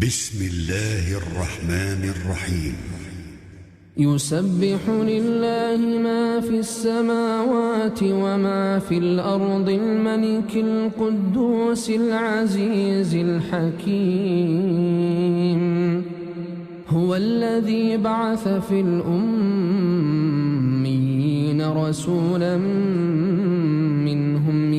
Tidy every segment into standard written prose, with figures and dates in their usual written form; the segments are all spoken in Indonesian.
بسم الله الرحمن الرحيم يسبح لله ما في السماوات وما في الأرض الملك القدوس العزيز الحكيم هو الذي بعث في الأميين رسولا منهم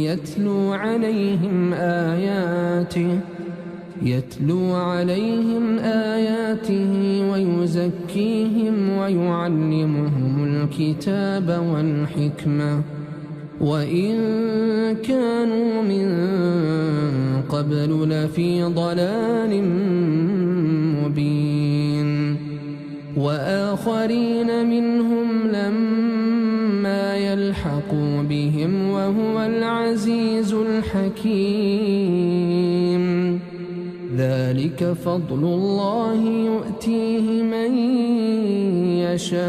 يتلو عليهم آياته ويزكيهم ويعلمهم الكتاب والحكمة وإن كانوا من قبل لفي ضلال مبين وآخرين منهم لما يلحقوا بهم وهو العزيز الحكيم ذلك فضل الله يؤتيه من يشاء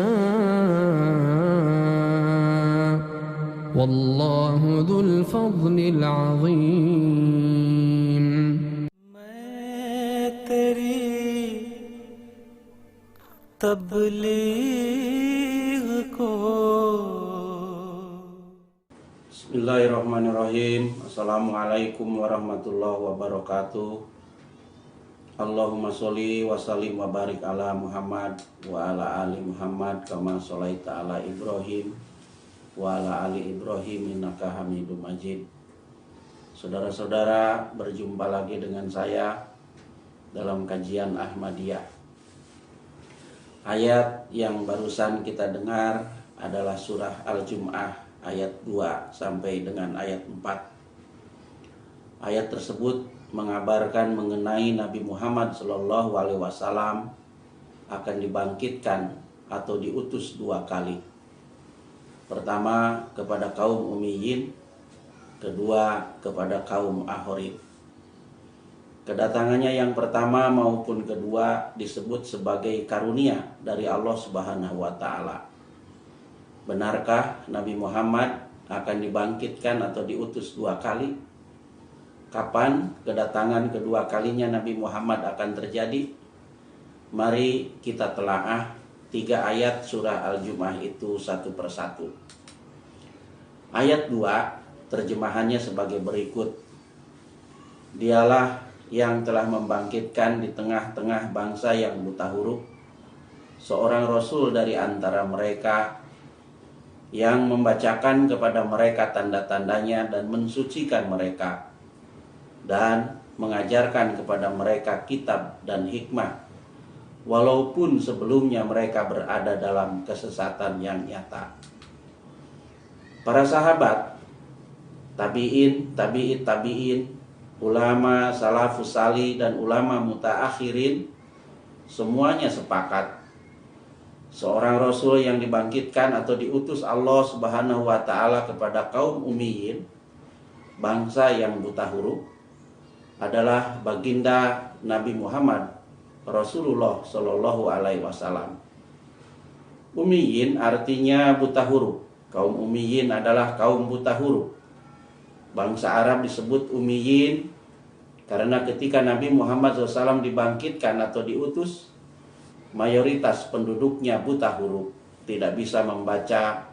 والله ذو الفضل العظيم मैं तेरी तबलीग को Bismillahirrahmanirrahim. Assalamualaikum warahmatullahi wabarakatuh. Allahumma sholli wa sallim wa barik ala Muhammad wa ala ali Muhammad kama sholaita ala Ibrahim wa ala ali Ibrahim innaka Hamidum Majid. Saudara-saudara, berjumpa lagi dengan saya dalam kajian Ahmadiyah. Ayat yang barusan kita dengar adalah surah Al-Jum'ah ayat 2 sampai dengan ayat 4. Ayat tersebut mengabarkan mengenai Nabi Muhammad SAW akan dibangkitkan atau diutus 2 kali. Pertama kepada kaum Ummiyin, kedua kepada kaum Ahorib. Kedatangannya yang pertama maupun kedua disebut sebagai karunia dari Allah Subhanahu wa Ta'ala. Benarkah Nabi Muhammad akan dibangkitkan atau diutus 2 kali? Kapan kedatangan kedua kalinya Nabi Muhammad akan terjadi? Mari kita telaah 3 ayat surah Al-Jum'ah itu satu persatu. Ayat 2 terjemahannya sebagai berikut. Dialah yang telah membangkitkan di tengah-tengah bangsa yang buta huruf seorang rasul dari antara mereka yang membacakan kepada mereka tanda-tandanya dan mensucikan mereka dan mengajarkan kepada mereka kitab dan hikmah walaupun sebelumnya mereka berada dalam kesesatan yang nyata. Para sahabat, tabi'in, ulama salafus salih dan ulama mutaakhirin semuanya sepakat seorang rasul yang dibangkitkan atau diutus Allah Subhanahu wa Ta'ala kepada kaum Ummiyin, bangsa yang buta huruf, adalah baginda Nabi Muhammad Rasulullah Shallallahu Alaihi Wasallam. Ummiyin artinya buta huruf. Kaum Ummiyin adalah kaum buta huruf. Bangsa Arab disebut Ummiyin karena ketika Nabi Muhammad SAW dibangkitkan atau diutus, mayoritas penduduknya buta huruf, tidak bisa membaca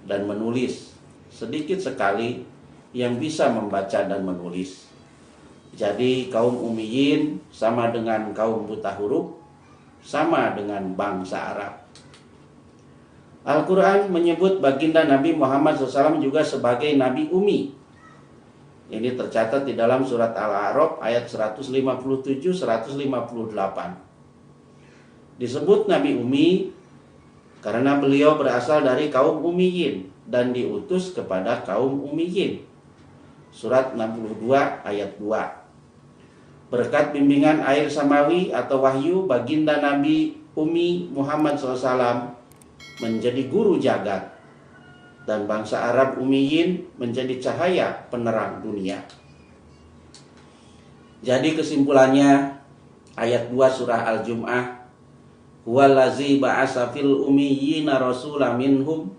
dan menulis. Sedikit sekali yang bisa membaca dan menulis. Jadi kaum Ummiyin sama dengan kaum buta huruf, sama dengan bangsa Arab. Al-Quran menyebut baginda Nabi Muhammad SAW juga sebagai Nabi Ummi. Ini tercatat di dalam surat Al-A'raf ayat 157-158. Disebut Nabi Ummi karena beliau berasal dari kaum Ummiyin dan diutus kepada kaum Ummiyin. Surat 62 ayat 2. Berkat bimbingan air samawi atau wahyu, baginda Nabi Ummi Muhammad SAW menjadi guru jagat dan bangsa Arab Ummiyin menjadi cahaya penerang dunia. Jadi kesimpulannya ayat 2 surah Al-Jum'ah, huwallazi ba'asa fil ummiyina rasulan minhum,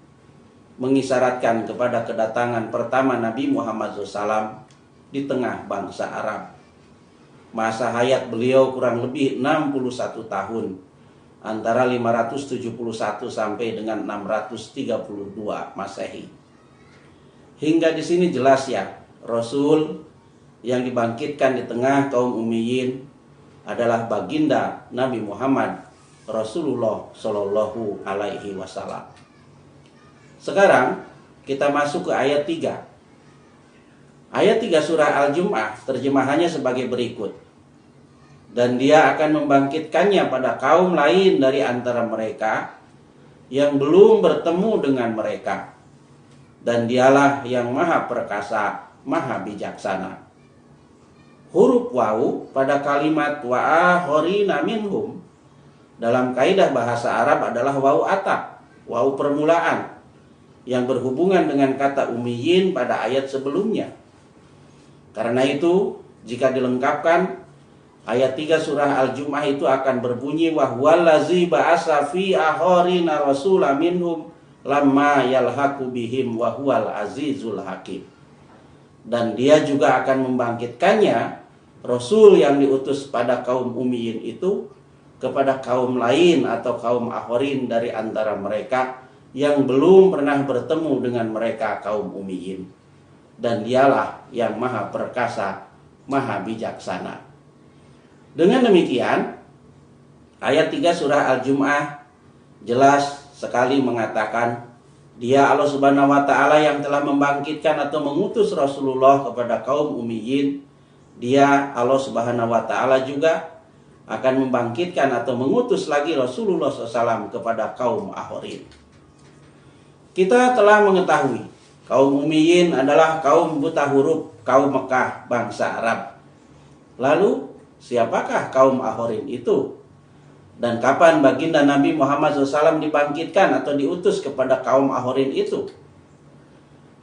mengisyaratkan kepada kedatangan pertama Nabi Muhammad SAW di tengah bangsa Arab. masa hayat beliau kurang lebih 61 tahun, antara 571 sampai dengan 632 Masehi. Hingga di sini jelas ya, Rasul yang dibangkitkan di tengah kaum ummiyin adalah baginda Nabi Muhammad Rasulullah Shallallahu Alaihi Wasallam. Sekarang kita masuk ke ayat 3. Ayat 3 surah Al-Jum'ah terjemahannya sebagai berikut. Dan dia akan membangkitkannya pada kaum lain dari antara mereka yang belum bertemu dengan mereka. Dan dialah yang maha perkasa, maha bijaksana. Huruf wawu pada kalimat wa'ahorina minhum dalam kaidah bahasa Arab adalah wawu ataf, wawu permulaan, yang berhubungan dengan kata ummiyin pada ayat sebelumnya. Karena itu, jika dilengkapkan, ayat 3 surah Al-Jum'ah itu akan berbunyi wahwallazi ba'asa fi ahorina rasula minhum lamma yalhaqu bihim wahwal azizul hakim. Dan dia juga akan membangkitkannya, Rasul yang diutus pada kaum ummiyin itu, kepada kaum lain atau kaum akhorin dari antara mereka yang belum pernah bertemu dengan mereka kaum ummiyin. Dan dialah yang maha perkasa, maha bijaksana. Dengan demikian, ayat 3 surah Al-Jum'ah jelas sekali mengatakan dia Allah Subhanahu wa Ta'ala yang telah membangkitkan atau mengutus Rasulullah kepada kaum ummiyin. Dia Allah Subhanahu wa Ta'ala juga akan membangkitkan atau mengutus lagi Rasulullah SAW kepada kaum akhorin. Kita telah mengetahui kaum ummiyin adalah kaum buta huruf, kaum Mekah, bangsa Arab. Lalu siapakah kaum akhorin itu? Dan kapan baginda Nabi Muhammad SAW dibangkitkan atau diutus kepada kaum akhorin itu?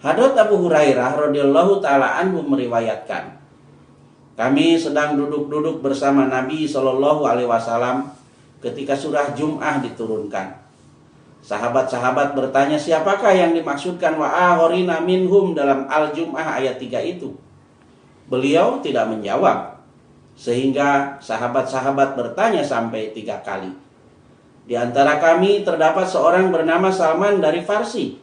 Hadrat Abu Hurairah radhiyallahu taala anhu meriwayatkan, kami sedang duduk-duduk bersama Nabi Shallallahu Alaihi Wasallam ketika surah Jum'ah diturunkan. Sahabat-sahabat bertanya, siapakah yang dimaksudkan wa'ahorina minhum dalam Al-Jum'ah ayat 3 itu? Beliau tidak menjawab, sehingga sahabat-sahabat bertanya sampai 3 kali. Di antara kami terdapat seorang bernama Salman dari Farsi.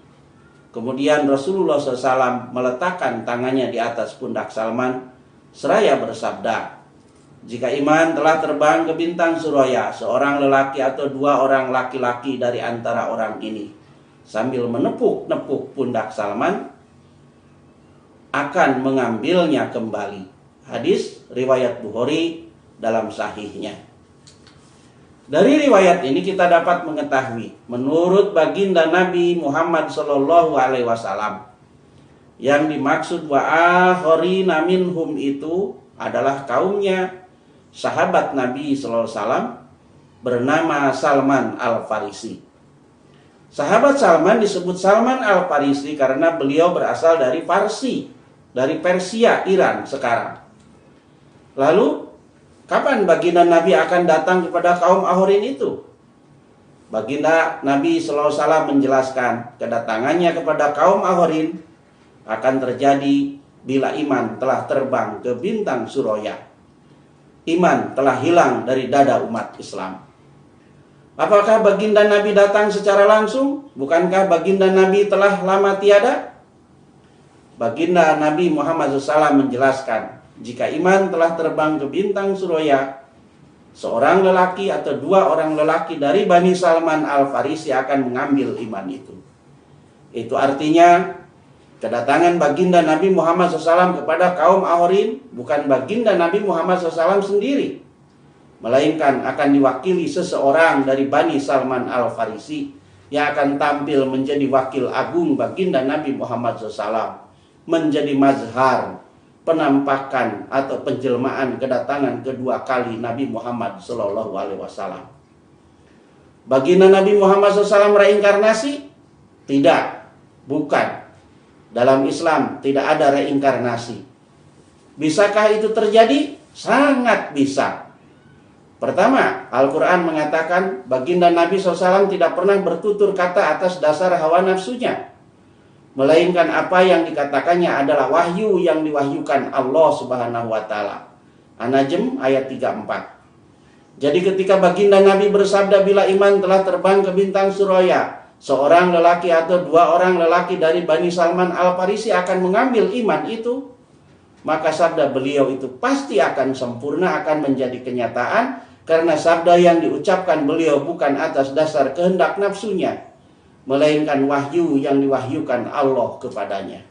Kemudian Rasulullah SAW meletakkan tangannya di atas pundak Salman, seraya bersabda, jika iman telah terbang ke bintang Suraya, seorang lelaki atau 2 orang laki-laki dari antara orang ini, sambil menepuk-nepuk pundak Salman, akan mengambilnya kembali. Hadis riwayat Bukhari dalam sahihnya. Dari riwayat ini kita dapat mengetahui, menurut baginda Nabi Muhammad SAW, yang dimaksud wa'ahorina minhum itu adalah kaumnya sahabat Nabi SAW bernama Salman Al-Farisi. Sahabat Salman disebut Salman Al-Farisi karena beliau berasal dari Farsi, dari Persia, Iran sekarang. Lalu, kapan baginda Nabi akan datang kepada kaum akhorin itu? Baginda Nabi SAW menjelaskan kedatangannya kepada kaum akhorin akan terjadi bila iman telah terbang ke bintang Suraya. Iman telah hilang dari dada umat Islam. Apakah baginda Nabi datang secara langsung? Bukankah baginda Nabi telah lama tiada? Baginda Nabi Muhammad SAW menjelaskan, jika iman telah terbang ke bintang Suraya, seorang lelaki atau 2 orang lelaki dari Bani Salman Al-Farisi akan mengambil iman itu. Itu artinya kedatangan baginda Nabi Muhammad SAW kepada kaum akhorin bukan baginda Nabi Muhammad SAW sendiri, melainkan akan diwakili seseorang dari Bani Salman Al-Farisi yang akan tampil menjadi wakil agung baginda Nabi Muhammad SAW, menjadi mazhar, penampakan atau penjelmaan kedatangan kedua kali Nabi Muhammad SAW. Baginda Nabi Muhammad SAW reinkarnasi? Tidak, bukan. Dalam Islam tidak ada reinkarnasi. Bisakah itu terjadi? Sangat bisa. Pertama, Al-Quran mengatakan baginda Nabi SAW tidak pernah bertutur kata atas dasar hawa nafsunya, melainkan apa yang dikatakannya adalah wahyu yang diwahyukan Allah Subhanahu wa Ta'ala. An-Najm ayat 34. Jadi ketika baginda Nabi bersabda, bila iman telah terbang ke bintang Suraya, seorang lelaki atau dua orang lelaki dari Bani Salman Al-Farisi akan mengambil iman itu, maka sabda beliau itu pasti akan sempurna, akan menjadi kenyataan, karena sabda yang diucapkan beliau bukan atas dasar kehendak nafsunya, melainkan wahyu yang diwahyukan Allah kepadanya.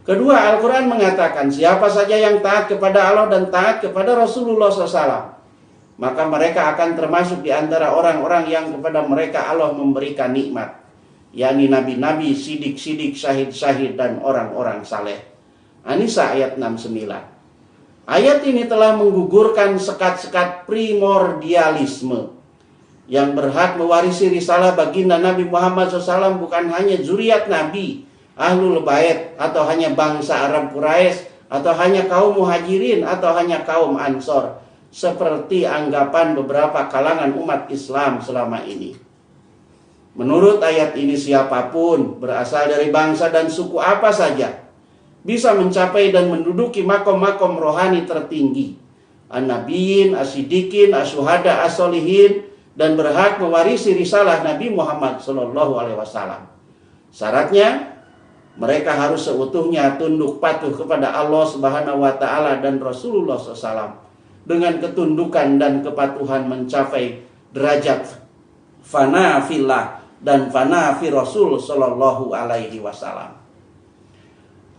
Kedua, Al-Quran mengatakan siapa saja yang taat kepada Allah dan taat kepada Rasulullah SAW, maka mereka akan termasuk di antara orang-orang yang kepada mereka Allah memberikan nikmat, yakni nabi-nabi, sidik-sidik, syahid-syahid, dan orang-orang saleh. An-Nisa ayat 69. Ayat ini telah menggugurkan sekat-sekat primordialisme. Yang berhak mewarisi risalah baginda Nabi Muhammad SAW bukan hanya zuriat Nabi, Ahlul Bait, atau hanya bangsa Arab Quraisy, atau hanya kaum Muhajirin, atau hanya kaum Ansor, seperti anggapan beberapa kalangan umat Islam selama ini. Menurut ayat ini, siapapun berasal dari bangsa dan suku apa saja bisa mencapai dan menduduki makom-makom rohani tertinggi, an-nabiyyin, as-siddiqin, as-syuhada, as-solihin, dan berhak mewarisi risalah Nabi Muhammad SAW. Syaratnya, mereka harus seutuhnya tunduk patuh kepada Allah Subhanahu wa Ta'ala dan Rasulullah SAW, dengan ketundukan dan kepatuhan mencapai derajat fana fillah dan fana fi Rasul sallallahu alaihi wasallam.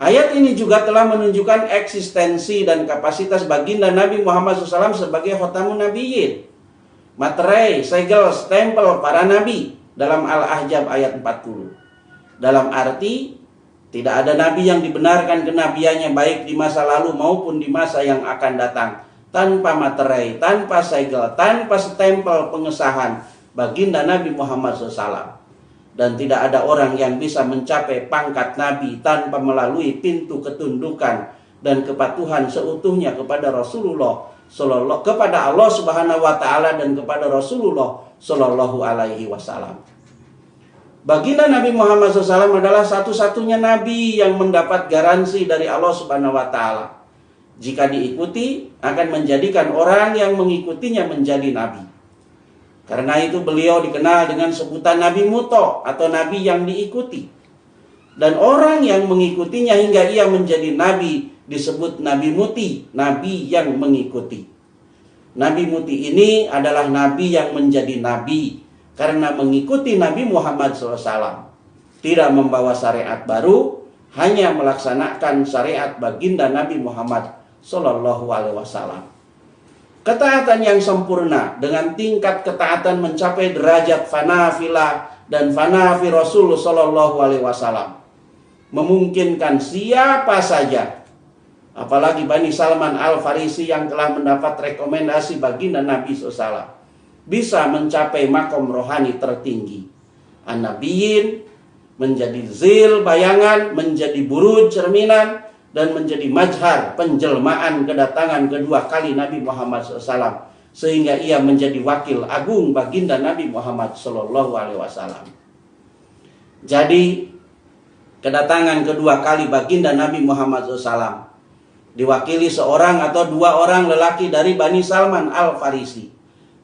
Ayat ini juga telah menunjukkan eksistensi dan kapasitas baginda Nabi Muhammad SAW sebagai khotamun nabiyyin, materai, segel, stempel para nabi dalam Al-Ahzab ayat 40. Dalam arti, tidak ada nabi yang dibenarkan kenabiannya baik di masa lalu maupun di masa yang akan datang tanpa materai, tanpa segel, tanpa stempel pengesahan baginda Nabi Muhammad SAW. Dan tidak ada orang yang bisa mencapai pangkat Nabi tanpa melalui pintu ketundukan dan kepatuhan seutuhnya kepada Rasulullah kepada Allah Subhanahu wa Ta'ala dan kepada Rasulullah Sallallahu Alaihi Wasallam. Baginda Nabi Muhammad SAW adalah satu-satunya Nabi yang mendapat garansi dari Allah Subhanahu wa Ta'ala. Jika diikuti, akan menjadikan orang yang mengikutinya menjadi nabi. Karena itu beliau dikenal dengan sebutan Nabi Muto atau nabi yang diikuti. Dan orang yang mengikutinya hingga ia menjadi nabi disebut Nabi Muti, nabi yang mengikuti. Nabi Muti ini adalah nabi yang menjadi nabi karena mengikuti Nabi Muhammad SAW. Tidak membawa syariat baru, hanya melaksanakan syariat baginda Nabi Muhammad Sallallahu Alaihi Wasallam. Ketaatan yang sempurna dengan tingkat ketaatan mencapai derajat fana fillah dan fana fi Rasul Sallallahu Alaihi Wasallam memungkinkan siapa saja, apalagi Bani Salman Al-Farisi yang telah mendapat rekomendasi baginda Nabi SAW, bisa mencapai makom rohani tertinggi. An-Nabiyyin menjadi zil bayangan, menjadi buruj cerminan, dan menjadi majhar penjelmaan kedatangan kedua kali Nabi Muhammad SAW, sehingga ia menjadi wakil agung baginda Nabi Muhammad SAW. Jadi kedatangan kedua kali baginda Nabi Muhammad SAW diwakili seorang atau dua orang lelaki dari Bani Salman Al-Farisi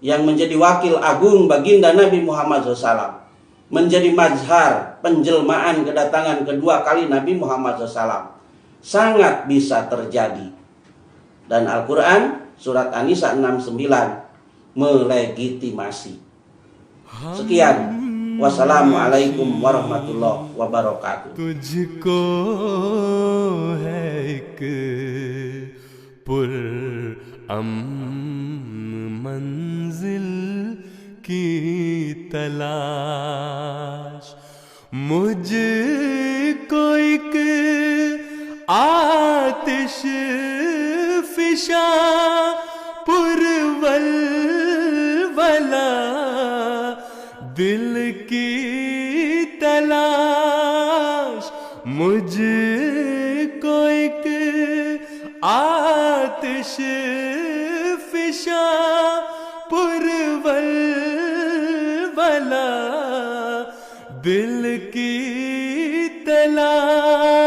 yang menjadi wakil agung baginda Nabi Muhammad SAW, menjadi mazhar penjelmaan kedatangan kedua kali Nabi Muhammad SAW. Sangat bisa terjadi. Dan Al-Quran surat An-Nisa 69 melegitimasi. Sekian. Wassalamualaikum warahmatullahi wabarakatuh. तुझको है एक पुर मंजिल की तलाश, मुझको एक आतिश फिशा पुरवल वला दिल की तलाश, मुझको एक आतिश फिशा पुरवल वला दिल की तलाश।